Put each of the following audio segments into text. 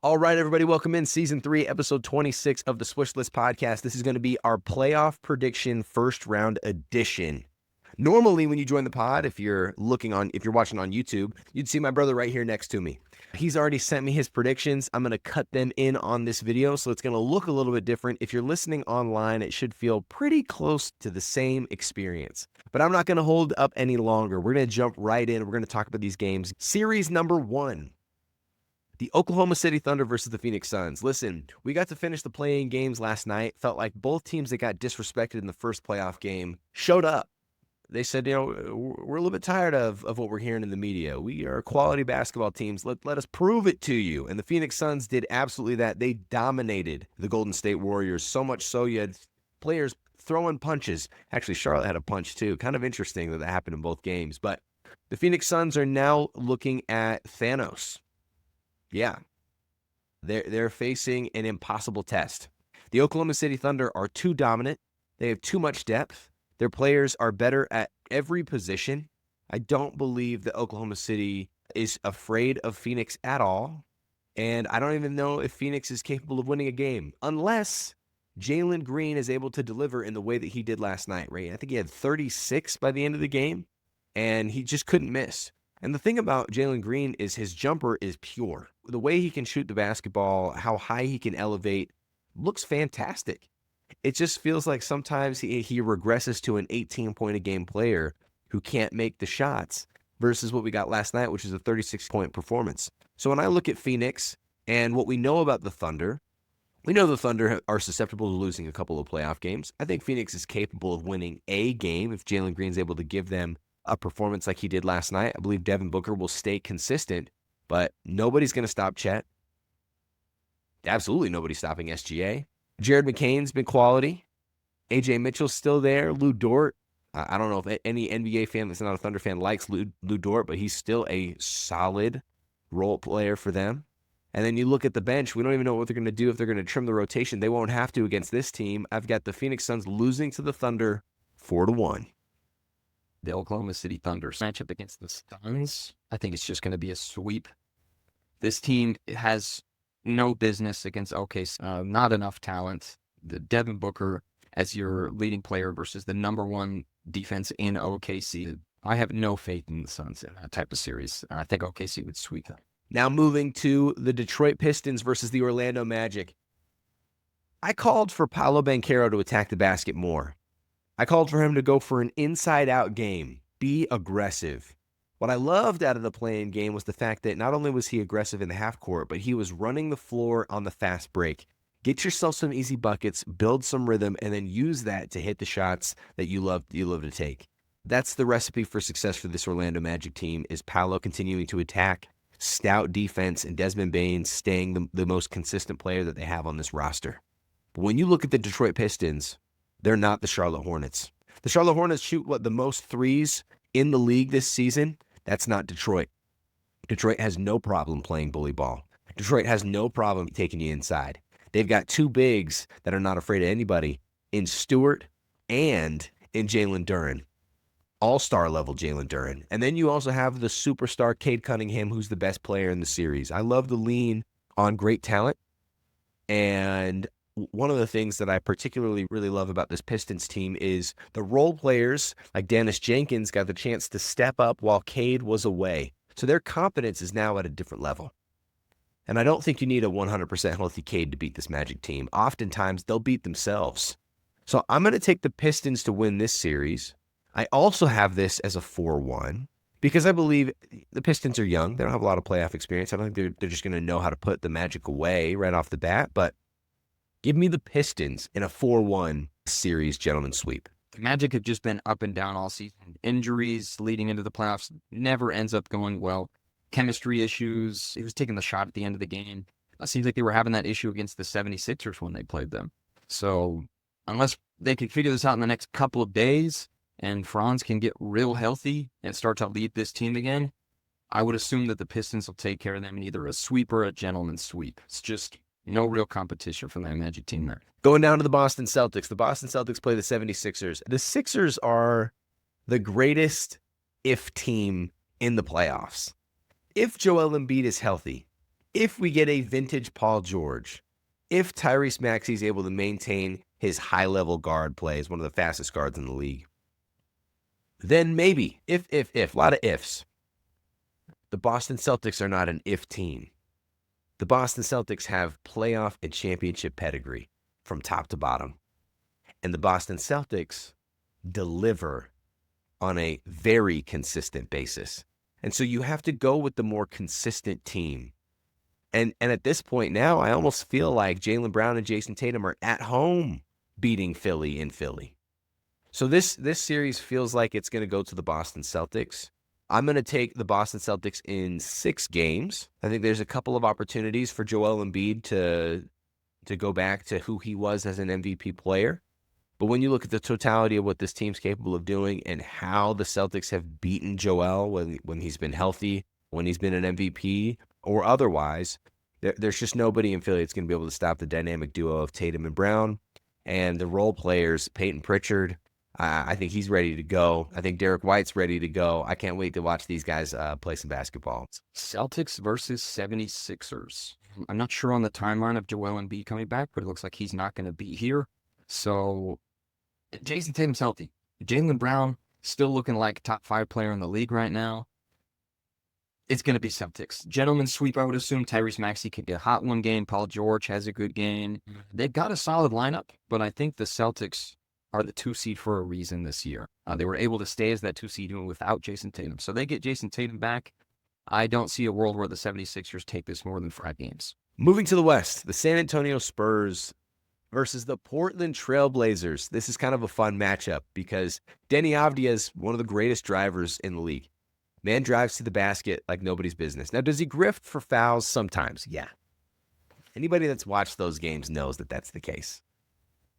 All right, everybody, welcome in Season 3, Episode 26 of the Swishlist Podcast. This is going to be our playoff prediction first round edition. Normally, when you join the pod, if you're watching on YouTube, you'd see my brother right here next to me. He's already sent me his predictions. I'm going to cut them in on this video, so it's going to look a little bit different. If you're listening online, it should feel pretty close to the same experience. But I'm not going to hold up any longer. We're going to jump right in. We're going to talk about these games. Series number 1. The Oklahoma City Thunder versus the Phoenix Suns. Listen, we got to finish the play-in games last night. Felt like both teams that got disrespected in the first playoff game showed up. They said, we're a little bit tired of what we're hearing in the media. We are quality basketball teams. Let us prove it to you. And the Phoenix Suns did absolutely that. They dominated the Golden State Warriors, so much so you had players throwing punches. Actually, Charlotte had a punch too. Kind of interesting that happened in both games. But the Phoenix Suns are now looking at Thanos. Yeah, they're facing an impossible test. The Oklahoma City Thunder are too dominant. They have too much depth. Their players are better at every position. I don't believe that Oklahoma City is afraid of Phoenix at all. And I don't even know if Phoenix is capable of winning a game unless Jalen Green is able to deliver in the way that he did last night, right? I think he had 36 by the end of the game, and he just couldn't miss. And the thing about Jalen Green is his jumper is pure. The way he can shoot the basketball, how high he can elevate, looks fantastic. It just feels like sometimes he regresses to an 18-point-a-game player who can't make the shots versus what we got last night, which is a 36-point performance. So when I look at Phoenix and what we know about the Thunder, we know the Thunder are susceptible to losing a couple of playoff games. I think Phoenix is capable of winning a game if Jalen Green's able to give them a performance like he did last night. I believe Devin Booker will stay consistent, but nobody's going to stop Chet. Absolutely nobody's stopping SGA. Jared McCain's been quality. AJ Mitchell's still there. Lou Dort. I don't know if any NBA fan that's not a Thunder fan likes Lou Dort, but he's still a solid role player for them. And then you look at the bench. We don't even know what they're going to do if they're going to trim the rotation. They won't have to against this team. I've got the Phoenix Suns losing to the Thunder 4-1. The Oklahoma City Thunder matchup against the Suns, I think it's just going to be a sweep. This team has no business against OKC. Not enough talent. The Devin Booker as your leading player versus the number one defense in OKC. I have no faith in the Suns in that type of series. I think OKC would sweep them. Now moving to the Detroit Pistons versus the Orlando Magic. I called for Paolo Banchero to attack the basket more. I called for him to go for an inside-out game, be aggressive. What I loved out of the play-in game was the fact that not only was he aggressive in the half court, but he was running the floor on the fast break. Get yourself some easy buckets, build some rhythm, and then use that to hit the shots that you love to take. That's the recipe for success for this Orlando Magic team, is Paolo continuing to attack, stout defense, and Desmond Bane staying the most consistent player that they have on this roster. But when you look at the Detroit Pistons, they're not the Charlotte Hornets. The Charlotte Hornets shoot, the most threes in the league this season? That's not Detroit. Detroit has no problem playing bully ball. Detroit has no problem taking you inside. They've got two bigs that are not afraid of anybody in Stewart and in Jalen Duren. All-star level Jalen Duren. And then you also have the superstar Cade Cunningham, who's the best player in the series. I love the lean on great talent. And one of the things that I particularly really love about this Pistons team is the role players like Dennis Jenkins got the chance to step up while Cade was away. So their confidence is now at a different level. And I don't think you need a 100% healthy Cade to beat this Magic team. Oftentimes, they'll beat themselves. So I'm going to take the Pistons to win this series. I also have this as a 4-1 because I believe the Pistons are young. They don't have a lot of playoff experience. I don't think they're just going to know how to put the Magic away right off the bat, but give me the Pistons in a 4-1 series gentleman sweep. The Magic have just been up and down all season. Injuries leading into the playoffs never ends up going well. Chemistry issues. He was taking the shot at the end of the game. It seems like they were having that issue against the 76ers when they played them. So unless they can figure this out in the next couple of days and Franz can get real healthy and start to lead this team again, I would assume that the Pistons will take care of them in either a sweep or a gentleman's sweep. It's just no real competition for that Magic team there. Going down to the Boston Celtics. The Boston Celtics play the 76ers. The Sixers are the greatest if team in the playoffs. If Joel Embiid is healthy, If we get a vintage Paul George, if Tyrese Maxey is able to maintain his high-level guard play as one of the fastest guards in the league, then maybe, if, a lot of ifs, the Boston Celtics are not an if team. The Boston Celtics have playoff and championship pedigree from top to bottom. And the Boston Celtics deliver on a very consistent basis. And so you have to go with the more consistent team. And at this point now, I almost feel like Jaylen Brown and Jason Tatum are at home beating Philly in Philly. So this series feels like it's going to go to the Boston Celtics. I'm going to take the Boston Celtics in 6 games. I think there's a couple of opportunities for Joel Embiid to go back to who he was as an MVP player. But when you look at the totality of what this team's capable of doing and how the Celtics have beaten Joel when he's been healthy, when he's been an MVP or otherwise, there's just nobody in Philly that's going to be able to stop the dynamic duo of Tatum and Brown and the role players, Peyton Pritchard. I think he's ready to go. I think Derek White's ready to go. I can't wait to watch these guys play some basketball. Celtics versus 76ers. I'm not sure on the timeline of Joel Embiid coming back, but it looks like he's not going to be here. So Jason Tatum's healthy. Jaylen Brown still looking like a top 5 player in the league right now. It's going to be Celtics. Gentlemen's sweep, I would assume. Tyrese Maxey can get hot one game. Paul George has a good game. They've got a solid lineup, but I think the Celtics are the 2 seed for a reason this year. They were able to stay as that 2 seed even without Jason Tatum. So they get Jason Tatum back. I don't see a world where the 76ers take this more than 5 games. Moving to the West, the San Antonio Spurs versus the Portland Trail Blazers. This is kind of a fun matchup because Deni Avdija is one of the greatest drivers in the league. Man drives to the basket like nobody's business. Now, does he grift for fouls? Sometimes, yeah. Anybody that's watched those games knows that that's the case.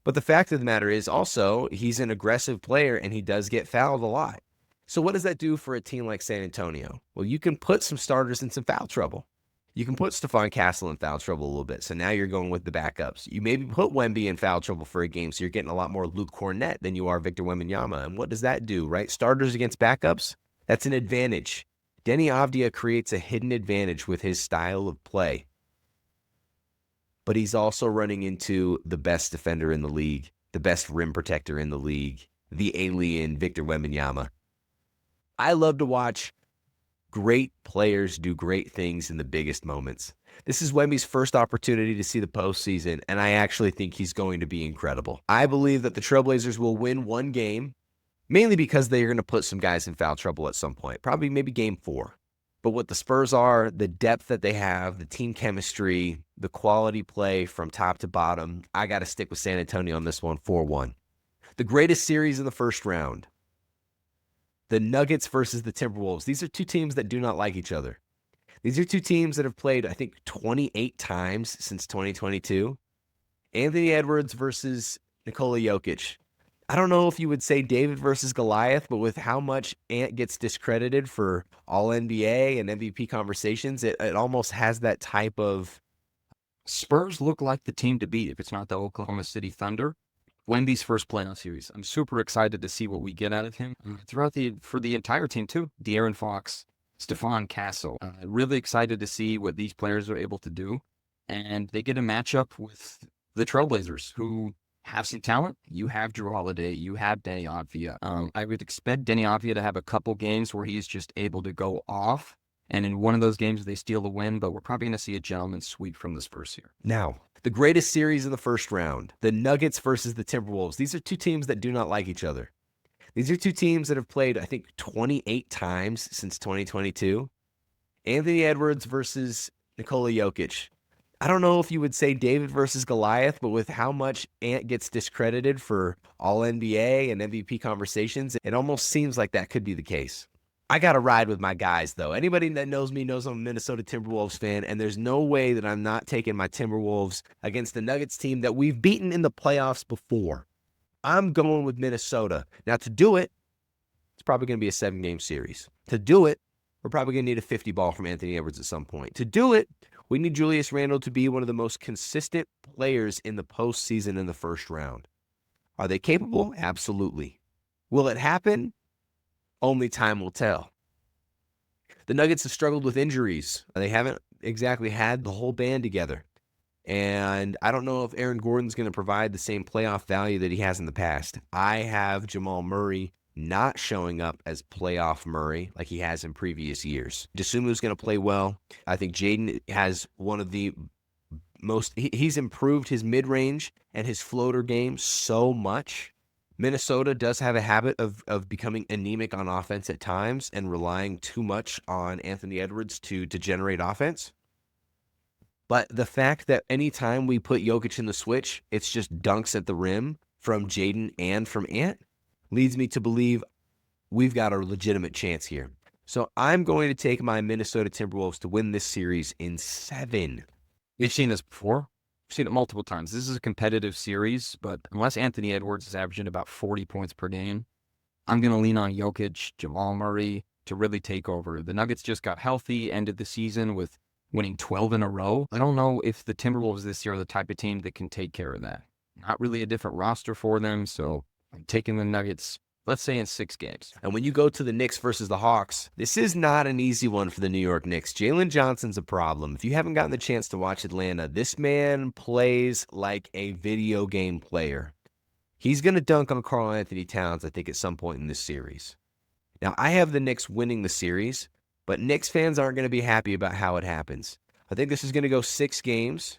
But the fact of the matter is also he's an aggressive player and he does get fouled a lot. So what does that do for a team like San Antonio? Well, you can put some starters in some foul trouble. You can put Stephon Castle in foul trouble a little bit. So now you're going with the backups. You maybe put Wemby in foul trouble for a game, so you're getting a lot more Luke Cornett than you are Victor Wembanyama. And what does that do, right? Starters against backups? That's an advantage. Deni Avdija creates a hidden advantage with his style of play. But he's also running into the best defender in the league, the best rim protector in the league, the alien Victor Wembanyama. I love to watch great players do great things in the biggest moments. This is Wemby's first opportunity to see the postseason, and I actually think he's going to be incredible. I believe that the Trailblazers will win 1 game, mainly because they're going to put some guys in foul trouble at some point, probably maybe game 4. But what the Spurs are, the depth that they have, the team chemistry, the quality play from top to bottom, I got to stick with San Antonio on this one, 4-1. The greatest series in the first round, the Nuggets versus the Timberwolves. These are 2 teams that do not like each other. These are 2 teams that have played, I think, 28 times since 2022. Anthony Edwards versus Nikola Jokic. I don't know if you would say David versus Goliath, but with how much Ant gets discredited for all NBA and MVP conversations, it almost has that type of... Spurs look like the team to beat if it's not the Oklahoma City Thunder. Wemby's first playoff series. I'm super excited to see what we get out of him for the entire team too. De'Aaron Fox, Stephon Castle. Really excited to see what these players are able to do, and they get a matchup with the Trailblazers, who have some talent. You have Drew Holiday. You have Deni Avdija. I would expect Deni Avdija to have a couple games where he's just able to go off, and in one of those games they steal the win. But we're probably going to see a gentleman's sweep from the Spurs here. Now, the greatest series in the first round, the Nuggets versus the Timberwolves. These are 2 teams that do not like each other. These are 2 teams that have played, I think, 28 times since 2022. Anthony Edwards versus Nikola Jokic. I don't know if you would say David versus Goliath, but with how much Ant gets discredited for all NBA and MVP conversations, it almost seems like that could be the case. I got to ride with my guys, though. Anybody that knows me knows I'm a Minnesota Timberwolves fan, and there's no way that I'm not taking my Timberwolves against the Nuggets team that we've beaten in the playoffs before. I'm going with Minnesota. Now, to do it, it's probably going to be a 7-game series. To do it, we're probably going to need a 50 ball from Anthony Edwards at some point. To do it, we need Julius Randle to be one of the most consistent players in the postseason in the first round. Are they capable? Absolutely. Will it happen? Only time will tell. The Nuggets have struggled with injuries. They haven't exactly had the whole band together. And I don't know if Aaron Gordon's going to provide the same playoff value that he has in the past. I have Jamal Murray not showing up as playoff Murray like he has in previous years. Dosunmu's going to play well. I think Jaden has one of the he's improved his mid-range and his floater game so much. Minnesota does have a habit of becoming anemic on offense at times and relying too much on Anthony Edwards to generate offense. But the fact that anytime we put Jokic in the switch, it's just dunks at the rim from Jaden and from Ant leads me to believe we've got a legitimate chance here. So I'm going to take my Minnesota Timberwolves to win this series in 7. We've seen this before. We've seen it multiple times. This is a competitive series, but unless Anthony Edwards is averaging about 40 points per game, I'm going to lean on Jokic, Jamal Murray to really take over. The Nuggets just got healthy, ended the season with winning 12 in a row. I don't know if the Timberwolves this year are the type of team that can take care of that. Not really a different roster for them, so I'm taking the Nuggets, let's say in 6 games. And when you go to the Knicks versus the Hawks, this is not an easy one for the New York Knicks. Jalen Johnson's a problem. If you haven't gotten the chance to watch Atlanta, this man plays like a video game player. He's going to dunk on Karl Anthony Towns, I think, at some point in this series. Now, I have the Knicks winning the series, but Knicks fans aren't going to be happy about how it happens. I think this is going to go 6 games.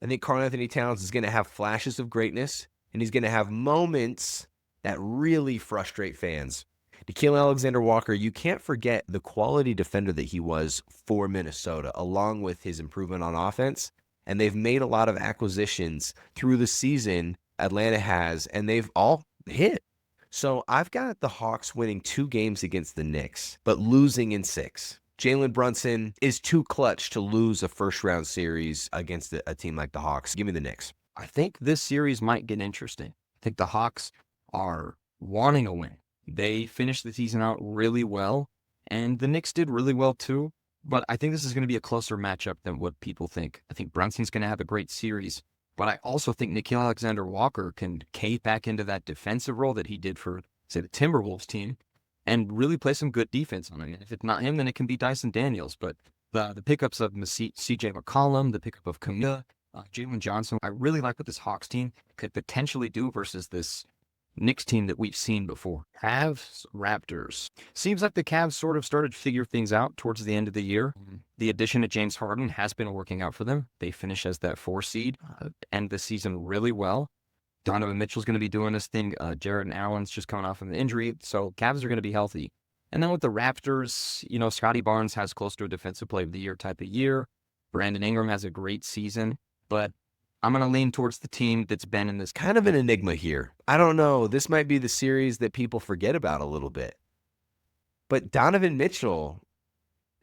I think Karl Anthony Towns is going to have flashes of greatness, and he's going to have moments that really frustrate fans. Nickeil Alexander-Walker, you can't forget the quality defender that he was for Minnesota, along with his improvement on offense. And they've made a lot of acquisitions through the season, Atlanta has, and they've all hit. So I've got the Hawks winning 2 games against the Knicks, but losing in 6. Jalen Brunson is too clutch to lose a first-round series against a team like the Hawks. Give me the Knicks. I think this series might get interesting. I think the Hawks are wanting a win. They finished the season out really well, and the Knicks did really well too. But I think this is going to be a closer matchup than what people think. I think Brunson's going to have a great series, but I also think Nickeil Alexander-Walker can cave back into that defensive role that he did for, say, the Timberwolves team and really play some good defense on it. And if it's not him, then it can be Dyson Daniels. But the pickups of C.J. McCollum, the pickup of Kuminga, Jalen Johnson, I really like what this Hawks team could potentially do versus this Knicks team that we've seen before. Cavs, Raptors. Seems like the Cavs sort of started to figure things out towards the end of the year. The addition of James Harden has been working out for them. They finish as that 4 seed, end the season really well. Donovan Mitchell's going to be doing this thing. Jarrett Allen's just coming off of an injury, so Cavs are going to be healthy. And then with the Raptors, Scotty Barnes has close to a defensive player of the year type of year. Brandon Ingram has a great season, but I'm going to lean towards the team that's been in this. Kind of an enigma here. I don't know. This might be the series that people forget about a little bit. But Donovan Mitchell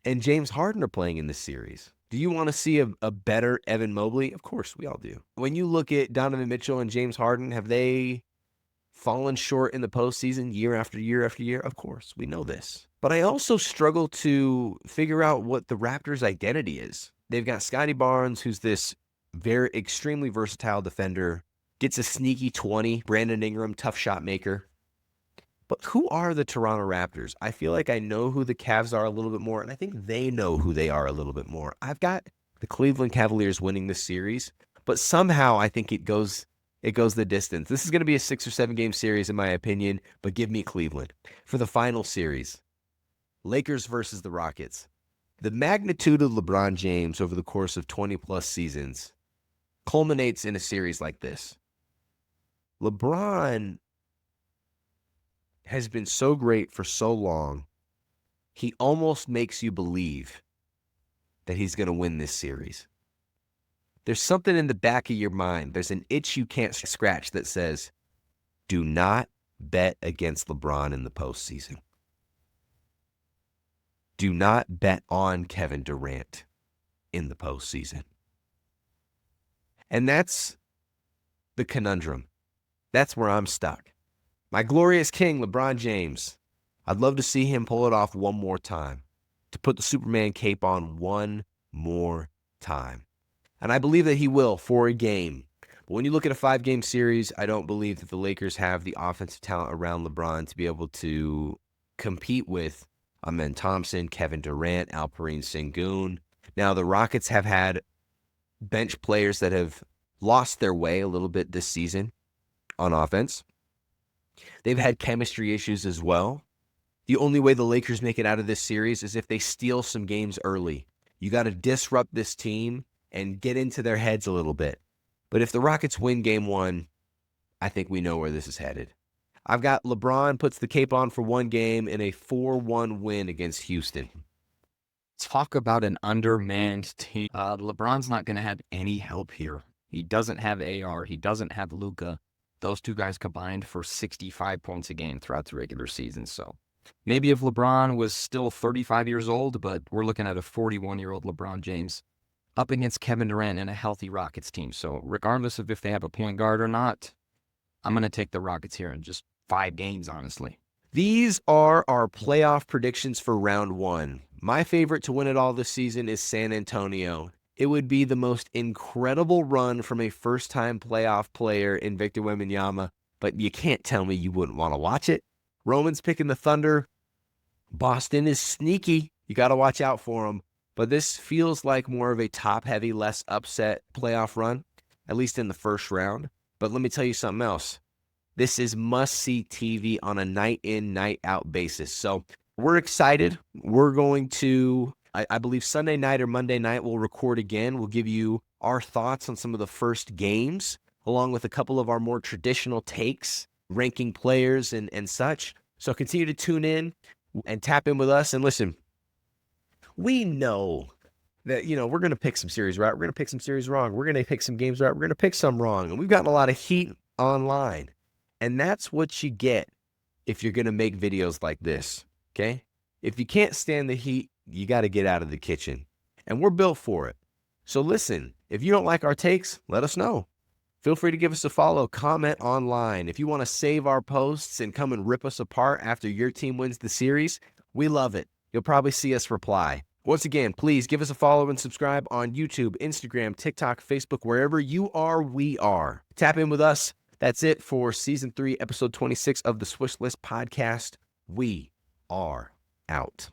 and James Harden are playing in this series. Do you want to see a better Evan Mobley? Of course, we all do. When you look at Donovan Mitchell and James Harden, have they fallen short in the postseason year after year after year? Of course, we know this. But I also struggle to figure out what the Raptors' identity is. They've got Scotty Barnes, who's this very extremely versatile defender, gets a sneaky 20. Brandon Ingram, tough shot maker. But who are the Toronto Raptors? I feel like I know who the Cavs are a little bit more, and I think they know who they are a little bit more. I've got the Cleveland Cavaliers winning this series, but somehow I think it goes the distance. This is going to be a 6 or 7 game series in my opinion, but give me Cleveland. For the final series, Lakers versus the Rockets. The magnitude of LeBron James over the course of 20-plus seasons culminates in a series like this. LeBron has been so great for so long, he almost makes you believe that he's going to win this series. There's something in the back of your mind. There's an itch you can't scratch that says, do not bet against LeBron in the postseason. Do not bet on Kevin Durant in the postseason. And that's the conundrum. That's where I'm stuck. My glorious king, LeBron James, I'd love to see him pull it off one more time, to put the Superman cape on one more time. And I believe that he will for a game. But when you look at a 5-game series, I don't believe that the Lakers have the offensive talent around LeBron to be able to compete with Amen Thompson, Kevin Durant, Alperen Sengun, Now, the Rockets have had bench players that have lost their way a little bit this season on offense. They've had chemistry issues as well. The only way the Lakers make it out of this series is if they steal some games early. You got to disrupt this team and get into their heads a little bit. But if the Rockets win game one, I think we know where this is headed. I've got LeBron puts the cape on for one game in a 4-1 win against Houston. Talk about an undermanned team. LeBron's not going to have any help here. He doesn't have AR. He doesn't have Luka. Those two guys combined for 65 points a game throughout the regular season. So maybe if LeBron was still 35 years old, but we're looking at a 41-year-old LeBron James up against Kevin Durant and a healthy Rockets team. So regardless of if they have a point guard or not, I'm going to take the Rockets here in just 5 games, honestly. These are our playoff predictions for round one. My favorite to win it all this season is San Antonio. It would be the most incredible run from a first-time playoff player in Victor Wembanyama, but you can't tell me you wouldn't want to watch it. Rhoman's picking the Thunder. Boston is sneaky. You got to watch out for them. But this feels like more of a top-heavy, less upset playoff run, at least in the first round. But let me tell you something else. This is must-see TV on a night-in, night-out basis. So we're excited. We're going to, I believe Sunday night or Monday night, we'll record again. We'll give you our thoughts on some of the first games, along with a couple of our more traditional takes, ranking players and such. So continue to tune in and tap in with us. And listen, we know that, we're going to pick some series right. We're going to pick some series wrong. We're going to pick some games right. We're going to pick some wrong. And we've gotten a lot of heat online. And that's what you get if you're going to make videos like this, okay? If you can't stand the heat, you got to get out of the kitchen. And we're built for it. So listen, if you don't like our takes, let us know. Feel free to give us a follow, comment online. If you want to save our posts and come and rip us apart after your team wins the series, we love it. You'll probably see us reply. Once again, please give us a follow and subscribe on YouTube, Instagram, TikTok, Facebook, wherever you are, we are. Tap in with us. That's it for Season 3, Episode 26 of the Swishlist Podcast. We are out.